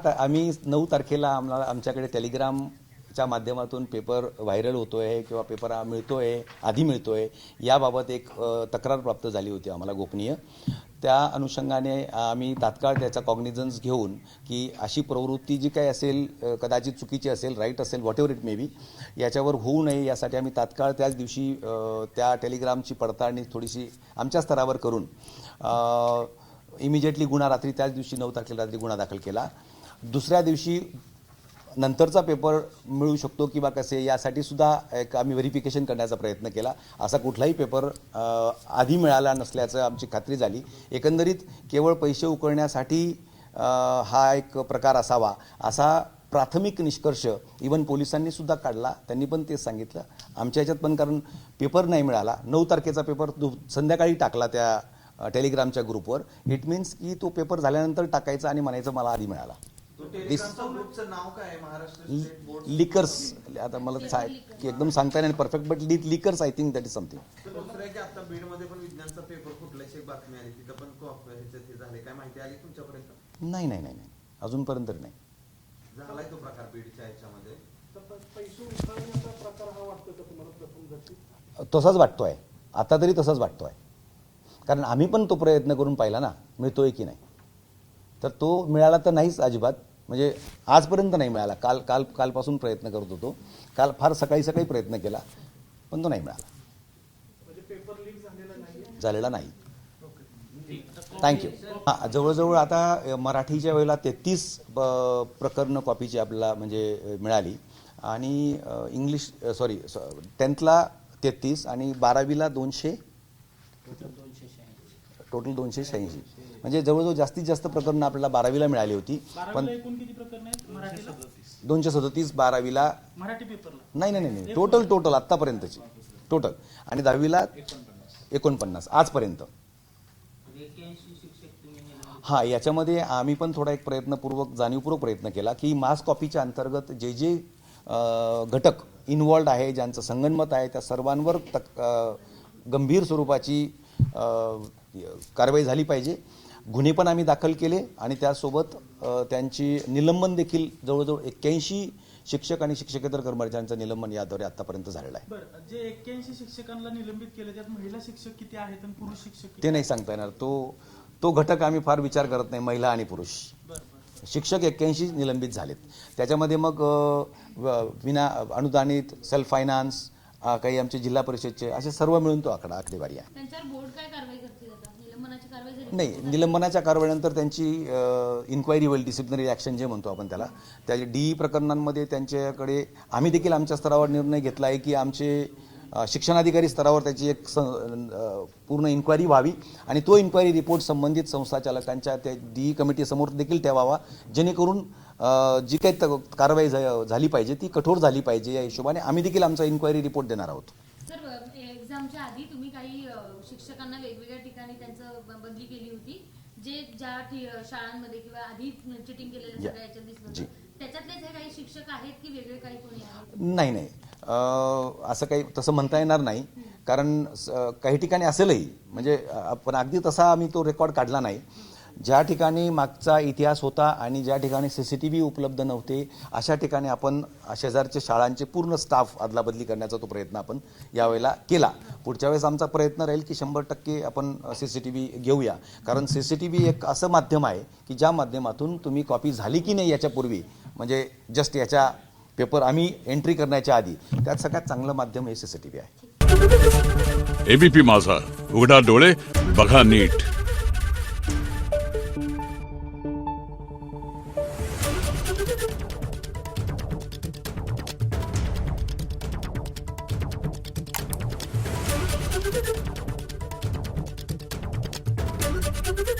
आम्ही 9 तारखेला आम्हाला आमच्याकडे टेलिग्रामच्या माध्यमातून पेपर व्हायरल होतोय किंवा पेपर मिळतोय, आधी मिळतोय, याबाबत एक तक्रार प्राप्त झाली होती आम्हाला गोपनीय. त्या अनुषंगाने आम्ही तात्काळ त्याचा कॉग्निझन्स घेऊन की अशी प्रवृत्ती जी काही असेल कदाचित चुकीची असेल, राईट असेल, what ever it may be, याच्यावर होऊ नये यासाठी आम्ही तात्काळ त्याच दिवशी त्या टेलिग्रामची पडताळणी थोडीशी आमच्या स्तरावर करून इमिजिएटली गुन्हा रात्री त्याच दिवशी 9 तारखेला रात्री गुन्हा दाखल केला. दुसऱ्या दिवशी नंतरचा पेपर मिळू शकतो किंवा कसे यासाठी सुद्धा एक आम्ही व्हेरिफिकेशन करण्याचा प्रयत्न केला. असा कुठलाही पेपर आधी मिळाला नसल्याचं आमची खात्री झाली. एकंदरीत केवळ पैसे उकळण्यासाठी हा एक प्रकार असावा असा प्राथमिक निष्कर्ष इवन पोलिसांनी सुद्धा काढला. त्यांनी पण तेच सांगितलं आमच्या ह्याच्यात पण, कारण पेपर नाही मिळाला. 9 तारखेचा पेपर संध्याकाळी टाकला त्या टेलिग्रामच्या ग्रुपवर. इट मीन्स की तो पेपर झाल्यानंतर टाकायचा आणि म्हणायचं मला आधी मिळाला. लिकर्स, आता मला एकदम सांगता नाही perfect, but liquors I think that is something. नाही नाही नाही अजूनपर्यंत नाही. तसाच वाटतोय आता तरी, तसाच वाटतोय. कारण आम्ही पण तो प्रयत्न करून पाहिला ना मिळतोय की नाही. तर तो मिळाला तर नाहीच अजिबात, म्हणजे आजपर्यंत नाही मिळाला. कालपासून प्रयत्न करत होतो. काल फार सकाळी प्रयत्न केला पण तो नाही मिळाला, झालेला नाही. थँक्यू. जवळजवळ आता मराठीच्या वेळेला 33 प्रकरणं कॉपीची आपल्याला म्हणजे मिळाली आणि इंग्लिश 10thला 33 आणि 12वीला 200, टोटल 286. म्हणजे जवळजवळ जास्तीत जास्त प्रकरणं आपल्याला 12वीला मिळाली होती. पण 237 12वीला नाही टोटल आत्तापर्यंतची टोटल, आणि 10वीला 49 आजपर्यंत. हां, याच्यामध्ये आम्ही पण थोडा एक जाणीवपूर्वक प्रयत्न केला की मास कॉपीच्या अंतर्गत जे जे घटक इन्व्हॉल्ड आहे, ज्यांचं संगनमत आहे, त्या सर्वांवर गंभीर स्वरूपाची कारवाई झाली पाहिजे. गुन्हे पण आम्ही दाखल केले आणि त्यासोबत त्यांची निलंबन देखील जवळजवळ 81 शिक्षक आणि शिक्षकेतर कर्मचाऱ्यांचं निलंबन याद्वारे आतापर्यंत झालेलं आहे. बरं, जे 81 शिक्षकांना निलंबित केले त्यात महिला शिक्षक किती आहेत आणि पुरुष शिक्षक ते नाही सांगता येणार. तो घटक आम्ही फार विचार करत नाही, महिला आणि पुरुष. शिक्षक 81 निलंबित झालेत. त्याच्यामध्ये मग विना अनुदानित, सेल्फ फायनान्स, काही आमचे जिल्हा परिषदचे, असे सर्व मिळून तो आकडेवारी आहे. नाही, निलंबनाच्या कारवाईनंतर त्यांची इन्क्वायरी होईल, डिसिप्लिनरी ॲक्शन जे म्हणतो आपण त्याला. त्या DE प्रकरणांमध्ये त्यांच्याकडे आम्ही देखील आमच्या स्तरावर निर्णय घेतला आहे की आमचे शिक्षणाधिकारी स्तरावर त्याची एक पूर्ण इन्क्वायरी व्हावी आणि तो इन्क्वायरी रिपोर्ट संबंधित संस्थाचालकांच्या त्या DE कमिटीसमोर देखील ठेवावा, जेणेकरून जी काही कारवाई झाली पाहिजे ती कठोर झाली पाहिजे. या हिशोबाने आम्ही देखील आमचा इन्क्वायरी रिपोर्ट देणार आहोत. सर, एक्झामच्या आधी तुम्ही काही शिक्षकांना वेगवेगळ्या ठिकाणी त्यांचं बदली केली होती, जे ज्या शाळांमध्ये किंवा आधी चिटिंग केलेल्या सगळ्या याच्यात दिसलं, त्याच्यातलेच हे काही शिक्षक आहेत की वेगळे काही कोणी आहेत? नाही, असं काही तसं म्हणता येणार नाही. कारण काही ठिकाणी असेलही, म्हणजे पण अगदी तसा आम्ही तो रेकॉर्ड काढला नाही. ज्या ठिकाणी मागचा इतिहास होता आणि ज्या ठिकाणी CCTV उपलब्ध नव्हते अशा ठिकाणी आपण शेजारच्या शाळांचे पूर्ण स्टाफ अदलाबदली करण्याचा तो प्रयत्न आपण यावेळेला केला. पुढच्या वेळेस आमचा प्रयत्न राहील की 100% आपण CCTV घेऊया. कारण CCTV एक असं माध्यम आहे की ज्या माध्यमातून तुम्ही कॉपी झाली की नाही याच्यापूर्वी, म्हणजे जस्ट याच्या पेपर आम्ही एंट्री करण्याच्या आधी, त्यात सगळ्यात चांगलं माध्यम हे CCTV आहे. ABP माझा, उघडा डोळे बघा नीट.